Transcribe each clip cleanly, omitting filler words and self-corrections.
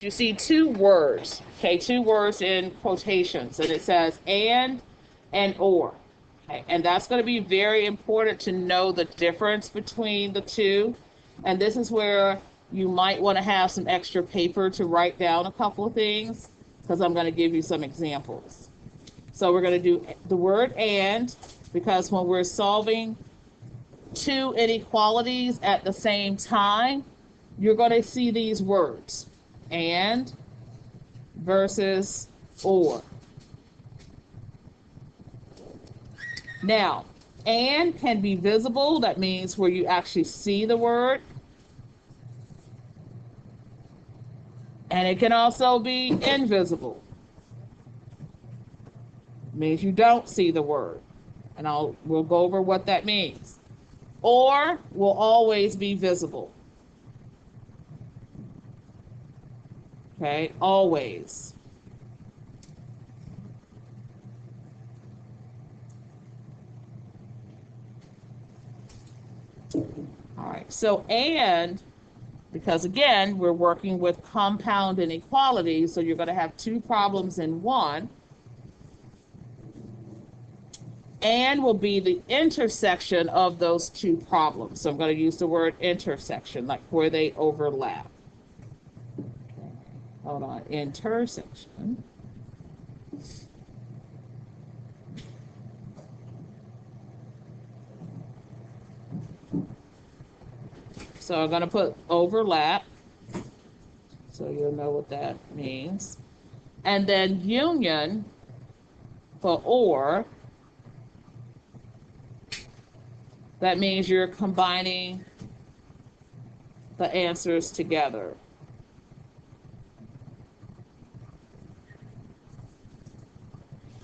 you see two words, okay, two words in quotations, and it says and or. Okay, and that's going to be very important to know the difference between the two. And this is where you might want to have some extra paper to write down a couple of things, because I'm going to give you some examples. So we're going to do the word and, because when we're solving two inequalities at the same time, you're going to see these words, and versus or. Now, and can be visible. That means where you actually see the word. And it can also be invisible. It means you don't see the word. And we'll go over what that means. Or will always be visible. Okay, always. All right, so and, because again, we're working with compound inequalities, so you're going to have two problems in one. And will be the intersection of those two problems. So I'm going to use the word intersection, like where they overlap. Okay. Hold on, intersection. So I'm going to put overlap, so you'll know what that means. And then union for or. That means you're combining the answers together.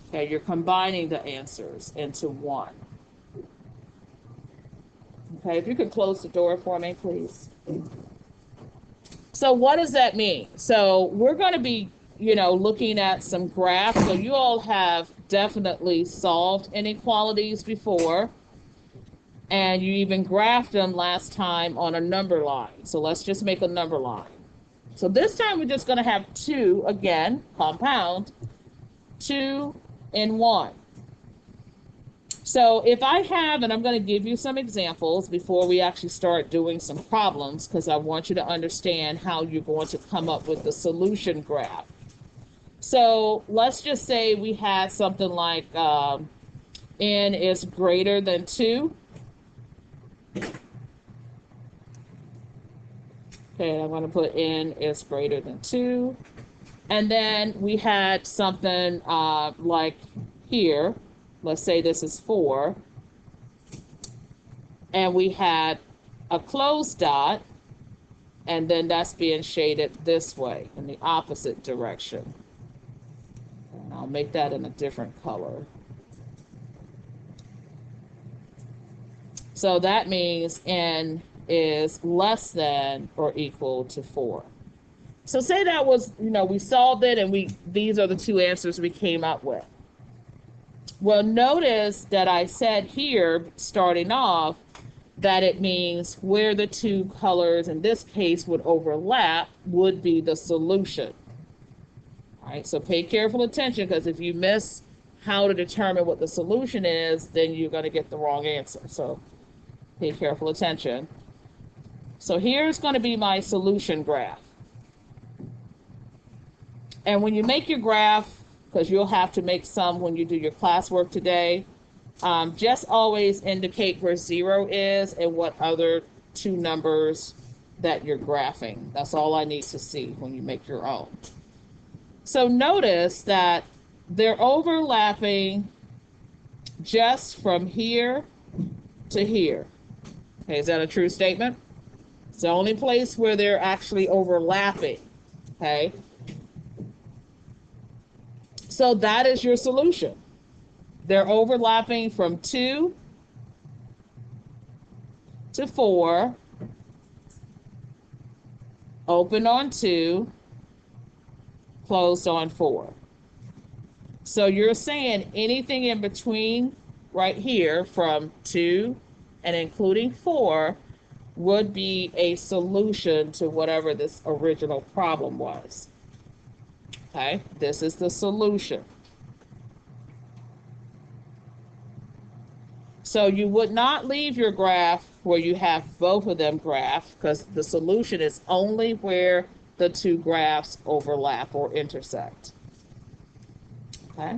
Okay, you're combining the answers into one. Okay, if you could close the door for me, please. So what does that mean? So we're going to be, looking at some graphs. So you all have definitely solved inequalities before. And you even graphed them last time on a number line. So let's just make a number line. So this time we're just going to have two, again, compound, 2 and 1. So if I have, and I'm going to give you some examples before we actually start doing some problems, because I want you to understand how you're going to come up with the solution graph. So let's just say we had something like n is greater than 2. Okay, I'm going to put n is greater than 2. And then we had something like here. Let's say this is 4. And we had a closed dot. And then that's being shaded this way in the opposite direction. And I'll make that in a different color. So that means n is less than or equal to 4. So say that was, we solved it and these are the two answers we came up with. Well, notice that I said here, starting off, that it means where the two colors in this case would overlap would be the solution. All right, so pay careful attention, because if you miss how to determine what the solution is, then you're going to get the wrong answer. So pay careful attention. So here's going to be my solution graph. And when you make your graph, because you'll have to make some when you do your classwork today, just always indicate where 0 is and what other two numbers that you're graphing. That's all I need to see when you make your own. So notice that they're overlapping just from here to here. Okay, is that a true statement? It's the only place where they're actually overlapping. Okay. So that is your solution. They're overlapping from 2 to 4, open on 2, closed on 4. So you're saying anything in between right here from 2 and including 4 would be a solution to whatever this original problem was. Okay, this is the solution. So you would not leave your graph where you have both of them graphed, because the solution is only where the two graphs overlap or intersect. Okay.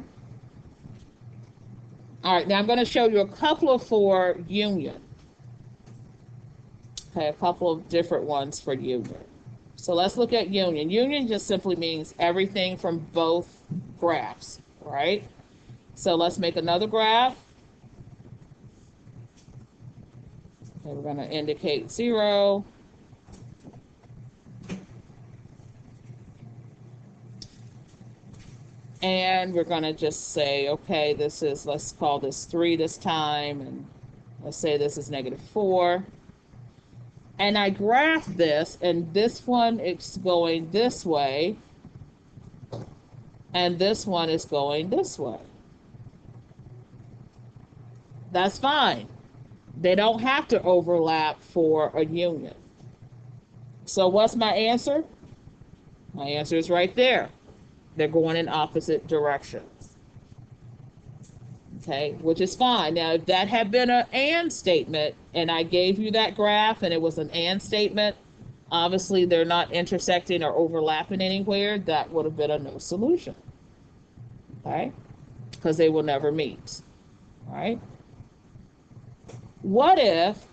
All right, now I'm going to show you a couple of for union. Okay, a couple of different ones for union. So let's look at union. Union just simply means everything from both graphs, right? So let's make another graph. Okay, we're going to indicate 0. And we're going to just say, okay, this is, let's call this 3 this time, and let's say this is -4. And I graph this, and this one is going this way, and this one is going this way. That's fine. They don't have to overlap for a union. So what's my answer? My answer is right there. They're going in opposite directions. Okay, which is fine. Now, if that had been an and statement, and I gave you that graph and it was an and statement, obviously they're not intersecting or overlapping anywhere, that would have been a no solution. Okay, because they will never meet. All right. What if,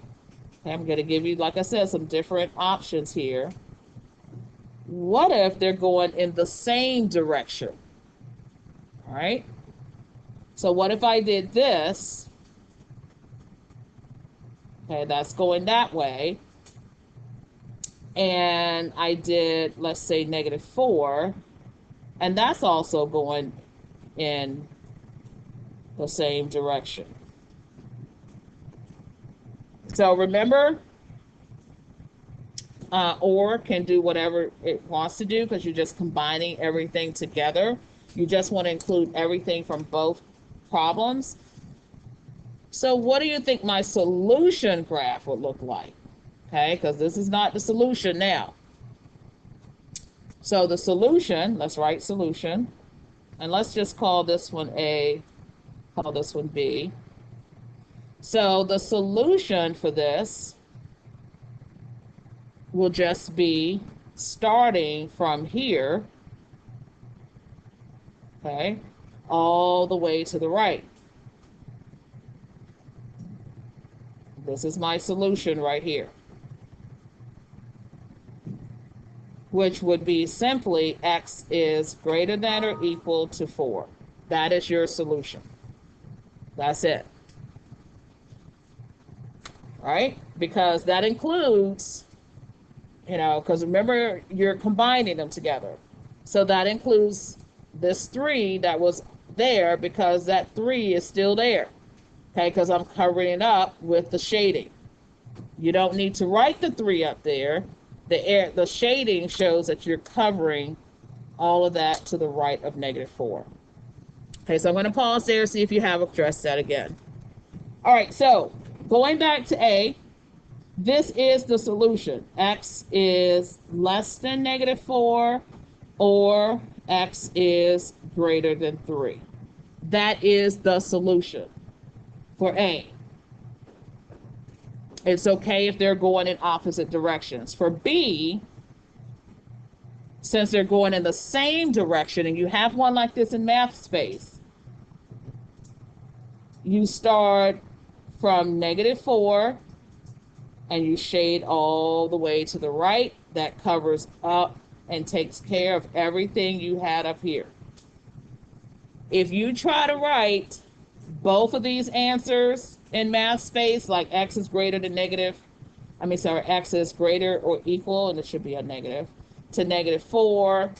I'm going to give you, like I said, some different options here. What if they're going in the same direction? All right. So what if I did this? Okay, that's going that way. And I did, let's say, -4. And that's also going in the same direction. So remember, OR can do whatever it wants to do because you're just combining everything together. You just want to include everything from both problems. So what do you think my solution graph would look like? Okay, because this is not the solution now. So the solution, let's write solution, and let's just call this one A, call this one B. So the solution for this will just be starting from here, okay, all the way to the right. This is my solution right here, which would be simply x is greater than or equal to 4. That is your solution. That's it. Right? Because that includes, because remember, you're combining them together. So that includes this 3 that was there, because that 3 is still there. Okay, because I'm covering it up with the shading. You don't need to write the 3 up there. The shading shows that you're covering all of that to the right of -4. Okay, so I'm going to pause there, see if you have addressed that again. All right, so going back to A, this is the solution. X is less than -4, or X is greater than 3. That is the solution for A. It's okay if they're going in opposite directions. For B, since they're going in the same direction, and you have one like this in math space, you start from -4 and you shade all the way to the right. That covers up and takes care of everything you had up here. If you try to write both of these answers in math space, like x is greater than x is greater or equal, and it should be a negative, to -4,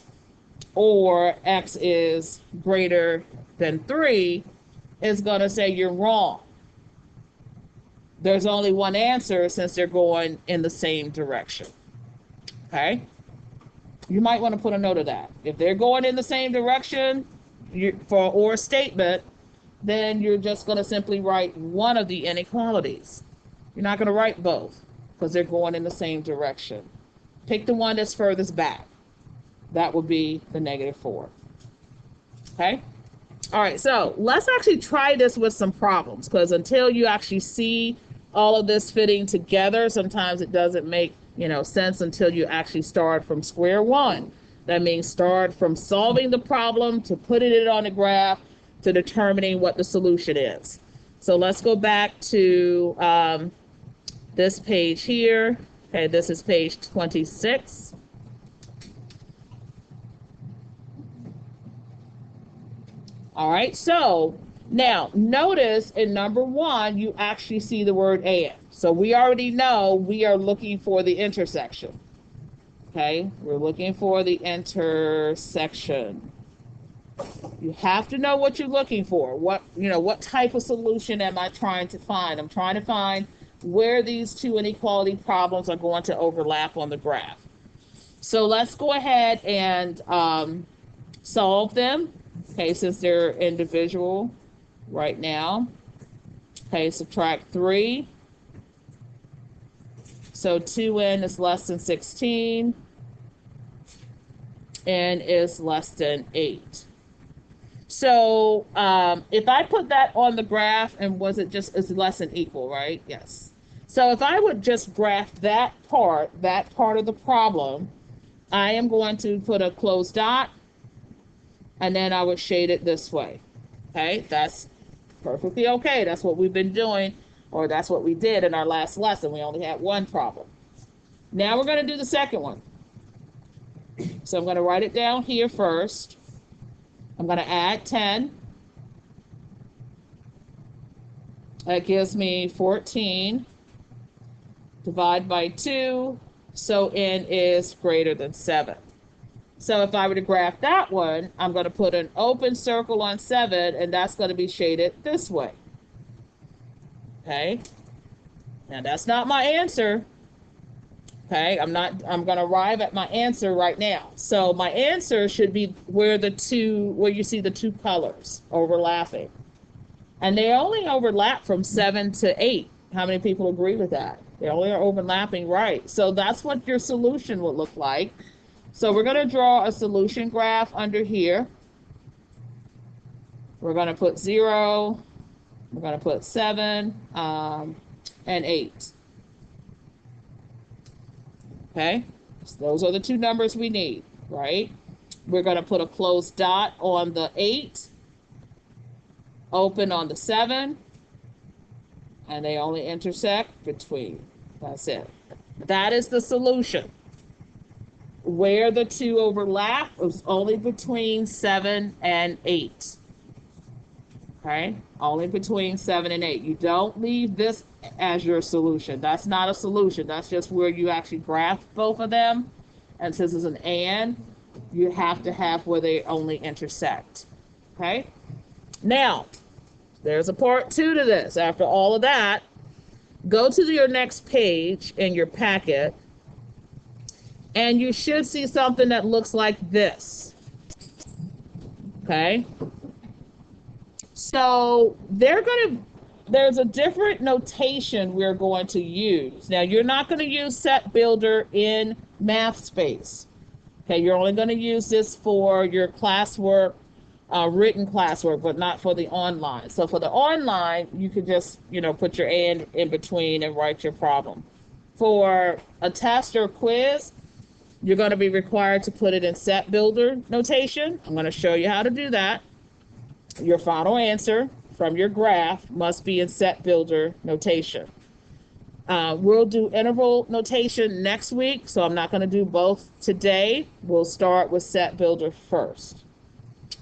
or x is greater than 3, it's going to say you're wrong. There's only one answer since they're going in the same direction. Okay? You might want to put a note of that. If they're going in the same direction for an or statement, then you're just going to simply write one of the inequalities. You're not going to write both. because they're going in the same direction. Pick the one that's furthest back. That would be the -4. Okay? All right, so let's actually try this with some problems, because until you actually see all of this fitting together, sometimes it doesn't make, sense until you actually start from square one. That means start from solving the problem to putting it on the graph to determining what the solution is. So let's go back to this page here. Okay, this is page 26. All right, so now notice in number 1, you actually see the word and. So we already know we are looking for the intersection. Okay, we're looking for the intersection. You have to know what you're looking for. What type of solution am I trying to find? I'm trying to find where these two inequality problems are going to overlap on the graph. So let's go ahead and solve them. Okay, since they're individual right now. Okay, subtract 3. So 2n is less than 16. N is less than 8. So if I put that on the graph, and is less than equal, right? Yes. So if I would just graph that part of the problem, I am going to put a closed dot, and then I would shade it this way. Okay, that's perfectly okay. That's what we've been doing, or that's what we did in our last lesson. We only had one problem. Now we're going to do the second one. So I'm going to write it down here first. I'm going to add 10. That gives me 14. Divide by 2. So n is greater than 7. So if I were to graph that one, I'm going to put an open circle on 7, and that's going to be shaded this way. Okay? Now that's not my answer. Okay, I'm going to arrive at my answer right now. So my answer should be where you see the two colors overlapping. And they only overlap from 7 to 8. How many people agree with that? They only are overlapping, right? So that's what your solution would look like. So we're going to draw a solution graph under here. We're going to put 0. We're going to put 7 and 8. Okay, so those are the two numbers we need, right? We're going to put a closed dot on the 8, open on the 7, and they only intersect between. That's it. That is the solution. Where the two overlap is only between 7 and 8. Okay, only between 7 and 8. You don't leave this as your solution. That's not a solution. That's just where you actually graph both of them. And since it's an and, you have to have where they only intersect. Okay, now there's a part 2 to this. After all of that, go to your next page in your packet, and you should see something that looks like this. Okay, so there's a different notation we're going to use. Now, you're not going to use Set Builder in MathSpace. Okay, you're only going to use this for your classwork, written classwork, but not for the online. So for the online, you could just, put your and in between and write your problem. For a test or quiz, you're going to be required to put it in Set Builder notation. I'm going to show you how to do that. Your final answer from your graph must be in Set Builder notation. We'll do interval notation next week, so I'm not going to do both today. We'll start with Set Builder first.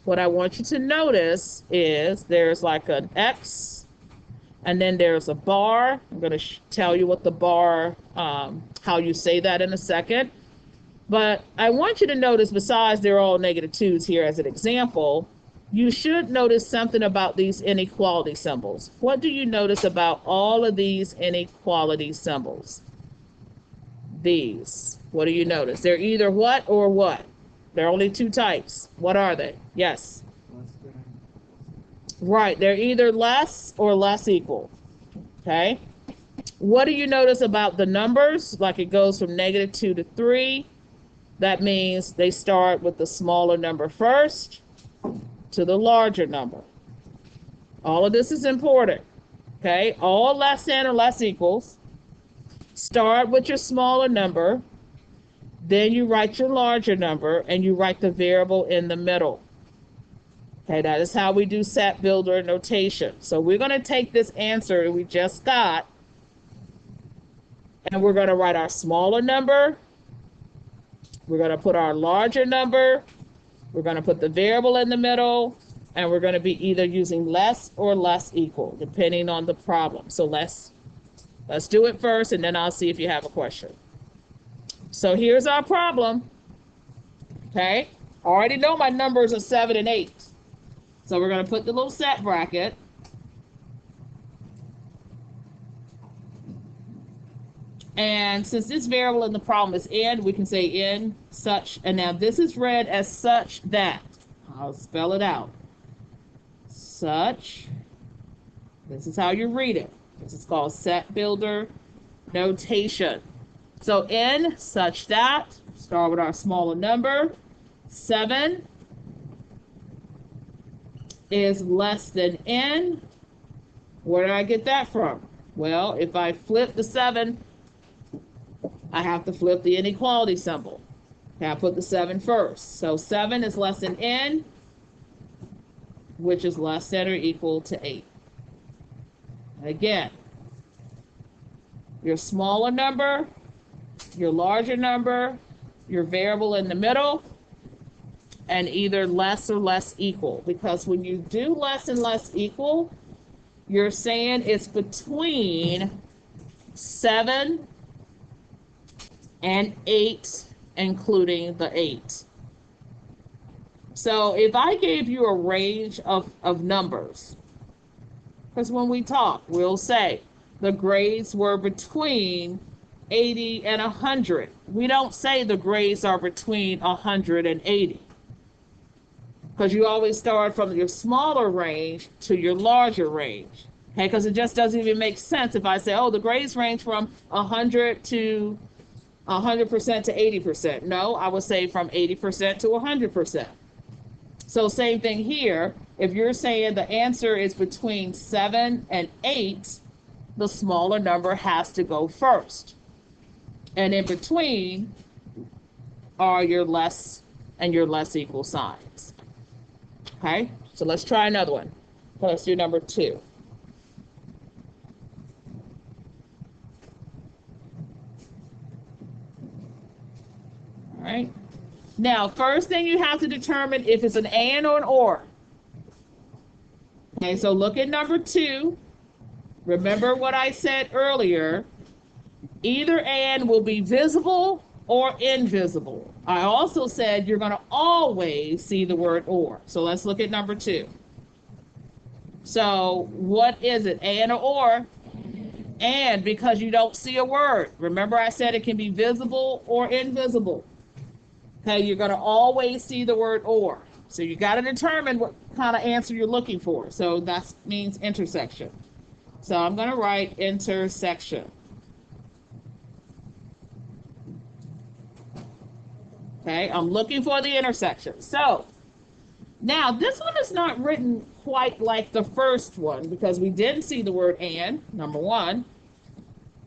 What I want you to notice is there's like an X, and then there's a bar. I'm going to tell you what the bar, how you say that in a second. But I want you to notice, besides they're all -2s here as an example, you should notice something about these inequality symbols. What do you notice about all of these inequality symbols? These. What do you notice? They're either what or what? There are only 2 types. What are they? Yes. Right. They're either less or less equal. Okay. What do you notice about the numbers? Like it goes from -2 to 3. That means they start with the smaller number first to the larger number. All of this is important. Okay, all less than or less equals. Start with your smaller number, then you write your larger number, and you write the variable in the middle. Okay, that is how we do set builder notation. So we're going to take this answer we just got, and we're going to write our smaller number. We're going to put our larger number. We're going to put the variable in the middle, and we're going to be either using less or less equal, depending on the problem. So let's do it first, and then I'll see if you have a question. So here's our problem. Okay, I already know my numbers are 7 and 8. So we're going to put the little set bracket. And since this variable in the problem is n, we can say n such, and now this is read as such that. I'll spell it out. Such, this is how you read it. This is called set builder notation. So n such that, start with our smaller number, 7 is less than n. Where did I get that from? Well, if I flip the 7, I have to flip the inequality symbol. Okay, I put the 7 first. So 7 is less than n, which is less than or equal to 8. Again, your smaller number, your larger number, your variable in the middle, and either less or less equal. Because when you do less and less equal, you're saying it's between 7 and 8, including the 8. So if I gave you a range of numbers, because when we talk, we'll say the grades were between 80 and 100. We don't say the grades are between 100 and 80. Because you always start from your smaller range to your larger range. Okay, because it just doesn't even make sense if I say, oh, the grades range from 100 to 100% to 80%. No, I would say from 80% to 100%. So same thing here. If you're saying the answer is between 7 and 8, the smaller number has to go first. And in between are your less and your less equal signs. Okay, so let's try another one. Let's do number 2. All right. Now, first thing you have to determine if it's an and or an or. Okay, so look at number 2. Remember what I said earlier. Either and will be visible or invisible. I also said you're going to always see the word or. So let's look at number 2. So what is it, and or? And, because you don't see a word. Remember I said it can be visible or invisible. Okay, you're going to always see the word or. So you got to determine what kind of answer you're looking for. So that means intersection. So I'm going to write intersection. Okay, I'm looking for the intersection. So now this one is not written quite like the first one because we didn't see the word and, number 1.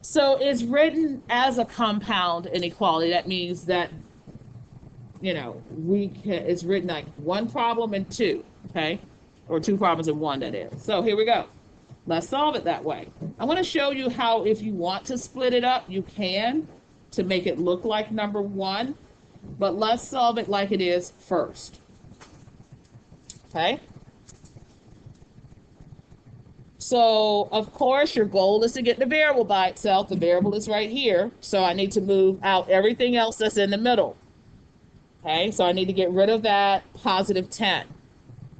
So it's written as a compound inequality. That means that, you know, it's written like one problem and 2, okay? Or 2 problems and 1, that is. So here we go. Let's solve it that way. I want to show you how, if you want to split it up, you can, to make it look like number 1. But let's solve it like it is first. Okay? So, of course, your goal is to get the variable by itself. The variable is right here. So I need to move out everything else that's in the middle. Okay? So I need to get rid of that positive 10.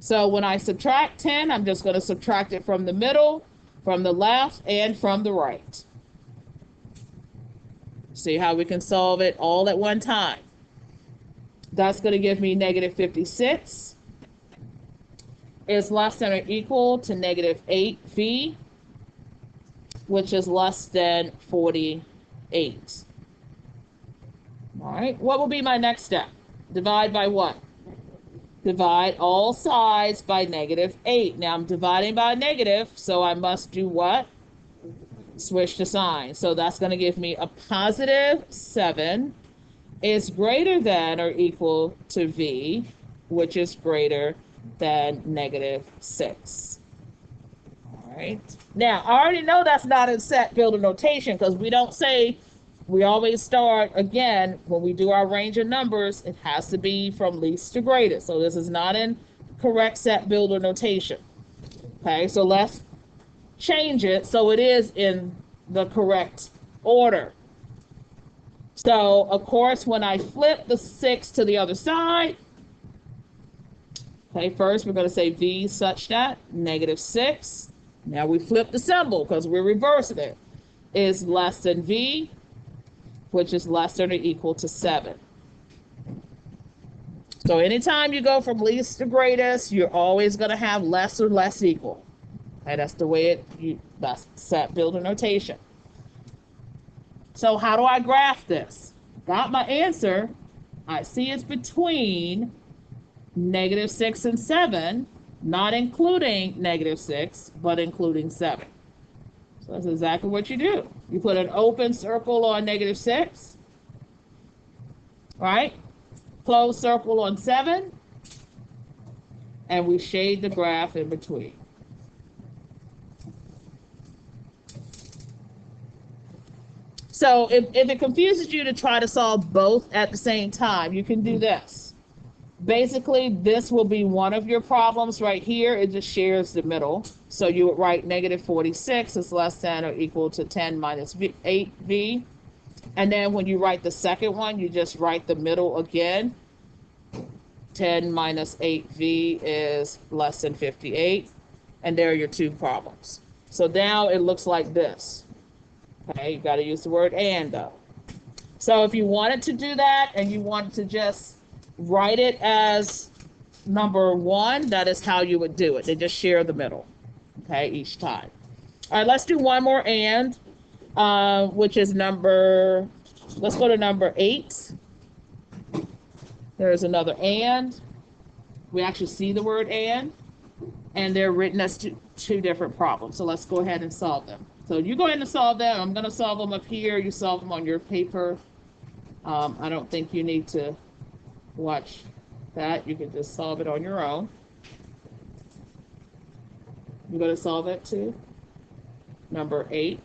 So when I subtract 10, I'm just going to subtract it from the middle, from the left, and from the right. See how we can solve it all at one time. That's going to give me -56 is less than or equal to -8v, which is less than 48. All right, what will be my next step? Divide by what? Divide all sides by -8. Now I'm dividing by negative, so I must do what? Switch the sign. So that's going to give me a +7 is greater than or equal to V, which is greater than -6. All right. Now, I already know that's not in set builder notation because we don't say, we always start, again, when we do our range of numbers, it has to be from least to greatest. So this is not in correct set builder notation. Okay, so let's change it so it is in the correct order. So, of course, when I flip the 6 to the other side, okay, first we're going to say V such that -6. Now we flip the symbol because we're reversing it. Is less than V, which is less than or equal to 7. So anytime you go from least to greatest, you're always going to have less or less equal. Okay, that's the way that's set builder notation. So how do I graph this? Got my answer. I see it's between -6 and 7, not including -6, but including 7. So that's exactly what you do. You put an open circle on -6, right? Closed circle on 7, and we shade the graph in between. So if it confuses you to try to solve both at the same time, you can do this. Basically, this will be one of your problems right here. It just shares the middle. So you would write -46 is less than or equal to 10 minus 8V. And then when you write the second one, you just write the middle again. 10 minus 8V is less than 58. And there are your two problems. So now it looks like this. Okay, you got to use the word and though. So if you wanted to do that and you wanted to just write it as number 1, that is how you would do it. They just share the middle, okay, each time. All right, let's do one more and, which is let's go to number 8. There's another and. We actually see the word and they're written as two different problems. So let's go ahead and solve them. So you go ahead and solve them. I'm going to solve them up here. You solve them on your paper. I don't think you need to watch that. You can just solve it on your own. You're going to solve it too. Number 8.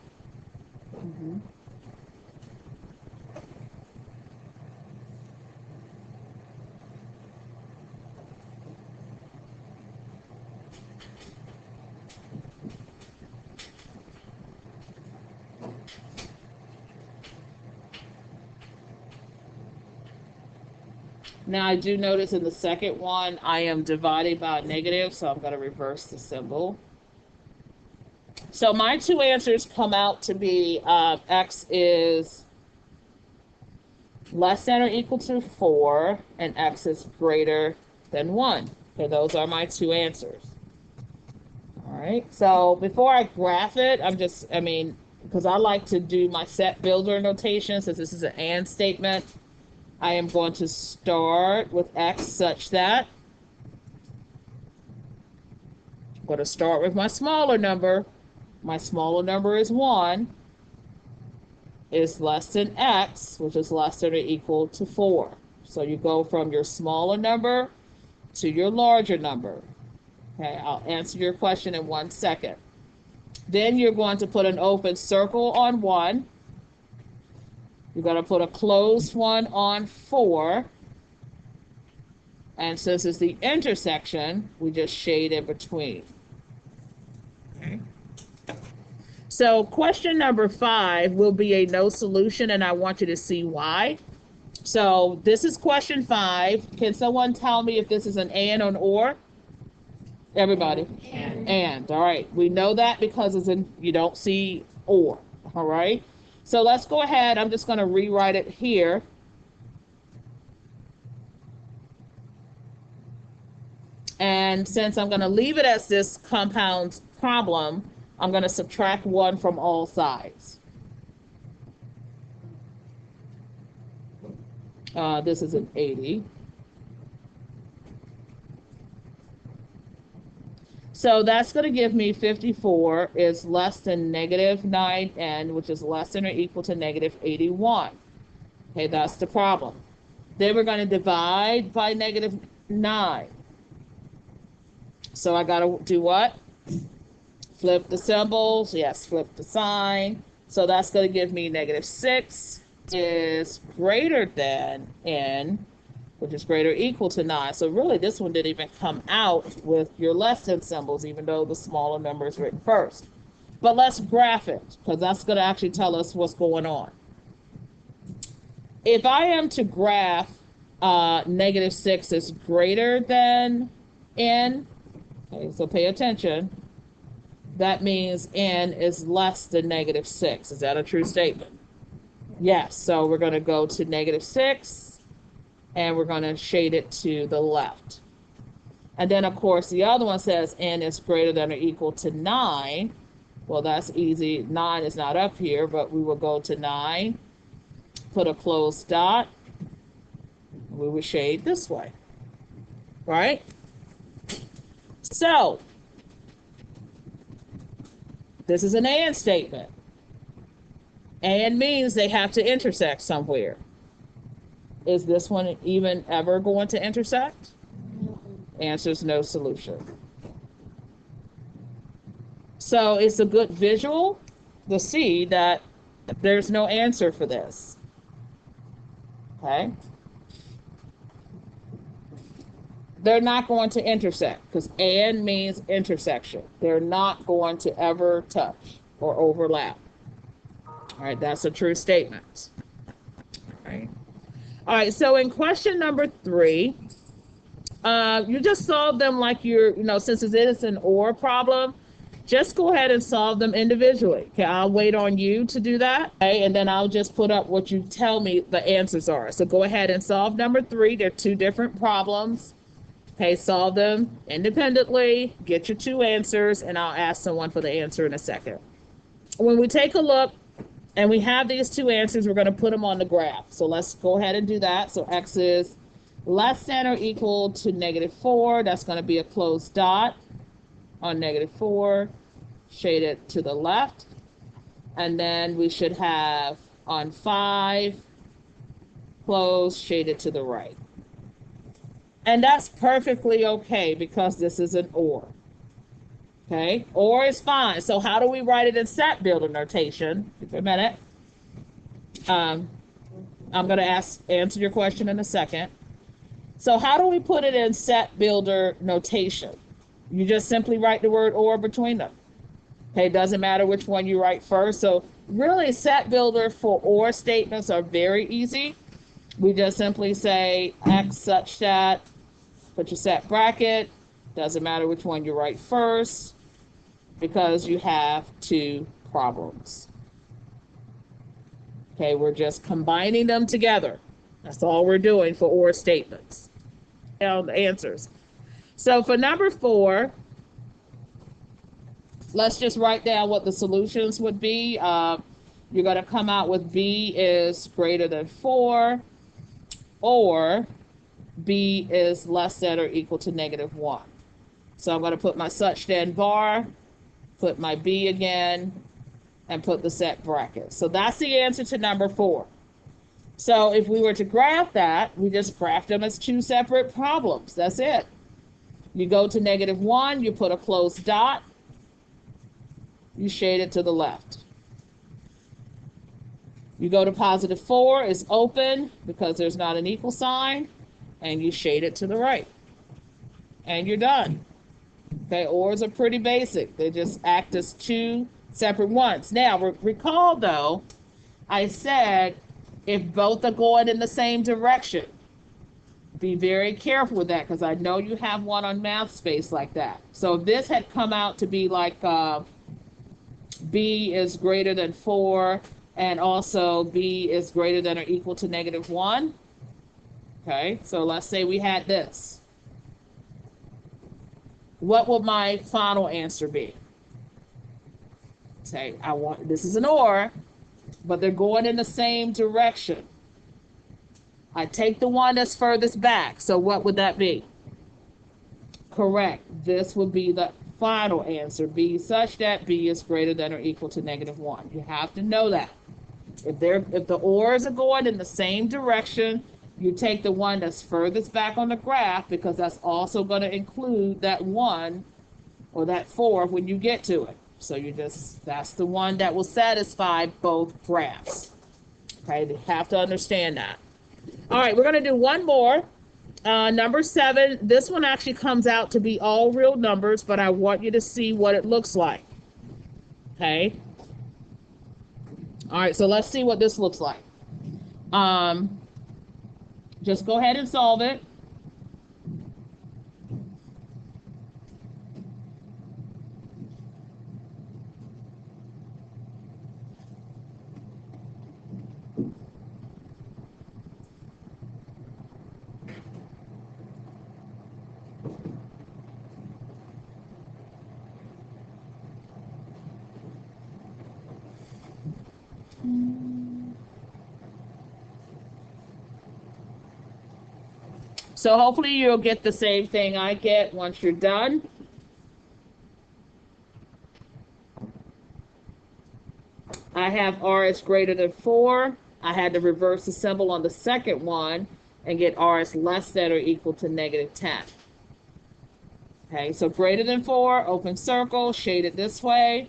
Now I do notice in the second one, I am dividing by negative, so I'm going to reverse the symbol. So my two answers come out to be x is less than or equal to 4, and x is greater than 1. Okay, those are my two answers. All right, so before I graph it, because I like to do my set builder notation, since this is an and statement, I am going to start with x such that I'm going to start with my smaller number. My smaller number is 1, is less than x, which is less than or equal to 4. So you go from your smaller number to your larger number. Okay, I'll answer your question in 1 second. Then you're going to put an open circle on 1. You're going to put a closed one on 4. And since it's the intersection, we just shade in between. Okay. So question number 5 will be a no solution, and I want you to see why. So this is question 5. Can someone tell me if this is an and or an or? Everybody? And. All right. We know that because you don't see or. All right. So let's go ahead. I'm just going to rewrite it here. And since I'm going to leave it as this compound problem, I'm going to subtract 1 from all sides. This is an 80. So that's going to give me 54 is less than negative 9n, which is less than or equal to negative 81. Okay, that's the problem. Then we're going to divide by negative 9. So I got to do what? Flip the symbols. Yes, flip the sign. So that's going to give me negative 6 is greater than n, which is greater or equal to 9. So really, this one didn't even come out with your less than symbols, even though the smaller number is written first. But let's graph it, because that's going to actually tell us what's going on. If I am to graph negative 6 is greater than n, okay, so pay attention, that means n is less than negative 6. Is that a true statement? Yes, so we're going to go to negative 6, and we're going to shade it to the left. And then, of course, the other one says n is greater than or equal to 9. Well, that's easy. 9 is not up here, but we will go to 9, put a closed dot. We will shade this way, right? So, this is an and statement. And means they have to intersect somewhere. Is this one even ever going to intersect? Answer is no solution. So it's a good visual to see that there's no answer for this. Okay? They're not going to intersect because and means intersection. They're not going to ever touch or overlap. All right, that's a true statement. All right, so in question number 3, you just solve them like you're, since it is an or problem, just go ahead and solve them individually. Okay, I'll wait on you to do that. Okay, and then I'll just put up what you tell me the answers are. So go ahead and solve number 3. They're 2 different problems. Okay, solve them independently, get your 2 answers, and I'll ask someone for the answer in a second. When we take a look, and we have these 2 answers, we're going to put them on the graph. So let's go ahead and do that. So x is less than or equal to negative 4. That's going to be a closed dot on negative 4. Shade it to the left. And then we should have on 5, closed, shaded to the right. And that's perfectly okay because this is an or. Okay, or is fine. So how do we write it in set builder notation? Give me a minute. I'm going to answer your question in a second. So how do we put it in set builder notation? You just simply write the word or between them. Okay, it doesn't matter which one you write first. So really, set builder for or statements are very easy. We just simply say x such that, put your set bracket. Doesn't matter which one you write first, because you have 2 problems. Okay, we're just combining them together. That's all we're doing for or statements. Now the answers. So for number 4, let's just write down what the solutions would be. You're going to come out with b is greater than 4, or b is less than or equal to negative 1. So I'm going to put my such then bar, put my b again, and put the set bracket. So that's the answer to number 4. So if we were to graph that, we just graph them as 2 separate problems. That's it. You go to negative 1, you put a closed dot, you shade it to the left. You go to positive 4, it's open because there's not an equal sign, and you shade it to the right. And you're done. Okay, ors are pretty basic. They just act as 2 separate ones. Now, recall though, I said if both are going in the same direction, be very careful with that because I know you have one on math space like that. So if this had come out to be like b is greater than 4 and also b is greater than or equal to negative 1. Okay, so let's say we had this. What would my final answer be? Say, this is an or, but they're going in the same direction. I take the one that's furthest back. So what would that be? Correct. This would be the final answer, B, such that B is greater than or equal to -1. You have to know that. If the ors are going in the same direction, you take the one that's furthest back on the graph, because that's also going to include that 1 or that 4 when you get to it. So that's the one that will satisfy both graphs. Okay, you have to understand that. All right, we're going to do one more. Number 7, this one actually comes out to be all real numbers, but I want you to see what it looks like. Okay. All right, so let's see what this looks like. Just go ahead and solve it. So hopefully you'll get the same thing I get once you're done. I have R is greater than 4. I had to reverse the symbol on the second one and get R is less than or equal to -10. Okay, so greater than 4, open circle, shade it this way.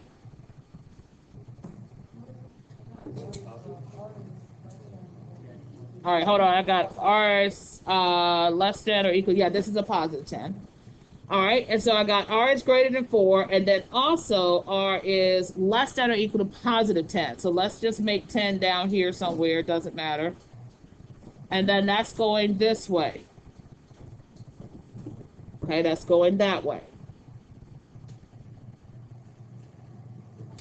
All right, hold on. I got R is less than or equal. Yeah, this is a positive 10. All right, and so I got R is greater than 4, and then also R is less than or equal to positive 10. So let's just make 10 down here somewhere. It doesn't matter. And then that's going this way. Okay, that's going that way.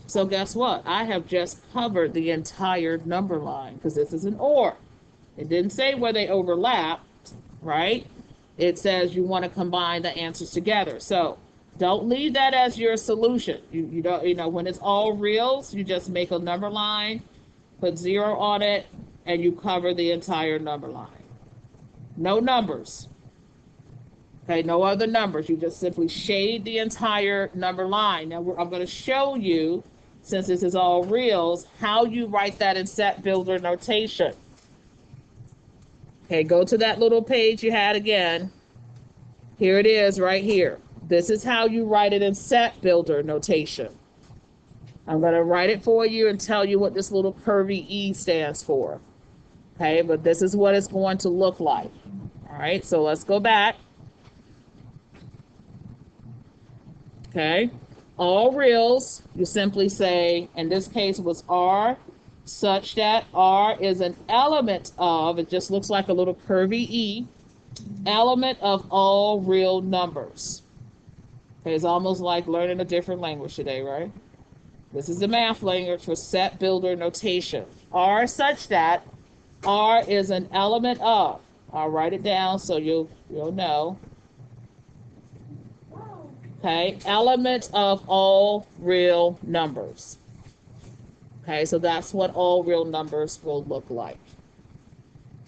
So guess what? I have just covered the entire number line because this is an OR. It didn't say where they overlap, right? It says you want to combine the answers together. So don't leave that as your solution. You don't, when it's all reals, you just make a number line, put 0 on it, and you cover the entire number line. No numbers. Okay, no other numbers. You just simply shade the entire number line. Now I'm going to show you, since this is all reals, how you write that in set builder notation. Okay, go to that little page you had again. Here it is right here. This is how you write it in set builder notation. I'm going to write it for you and tell you what this little curvy E stands for. Okay, but this is what it's going to look like. All right, so let's go back. Okay, all reals, you simply say, in this case it was R, such that R is an element of, it just looks like a little curvy E, element of all real numbers. Okay, it's almost like learning a different language today, right? This is the math language for set builder notation. R such that R is an element of. I'll write it down so you'll know. Okay, element of all real numbers. Okay, so that's what all real numbers will look like.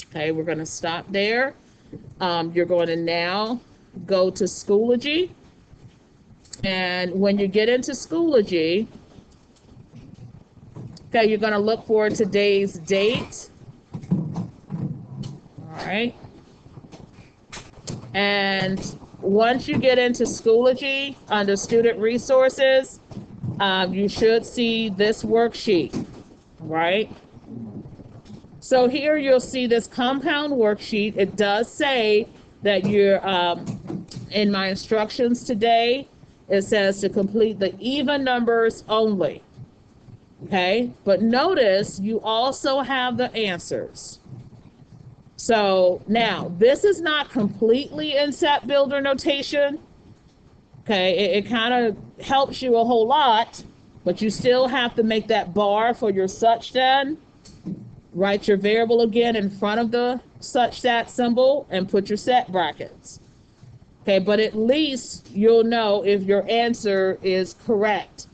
Okay, we're going to stop there. You're going to now go to Schoology. And when you get into Schoology, okay, you're going to look for today's date. All right. And once you get into Schoology, under Student Resources, you should see this worksheet, right? So here you'll see this compound worksheet. It does say that you're, in my instructions today, it says to complete the even numbers only, okay? But notice you also have the answers. So now, this is not completely in set builder notation. Okay, it kind of helps you a whole lot, but you still have to make that bar for your such then. Write your variable again in front of the such that symbol and put your set brackets. Okay, but at least you'll know if your answer is correct.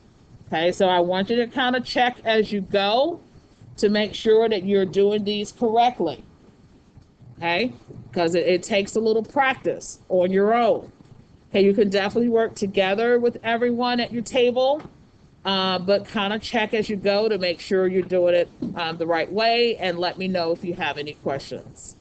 Okay, so I want you to kind of check as you go to make sure that you're doing these correctly. Okay, because it takes a little practice on your own. Okay, you can definitely work together with everyone at your table, but kind of check as you go to make sure you're doing it the right way, and let me know if you have any questions.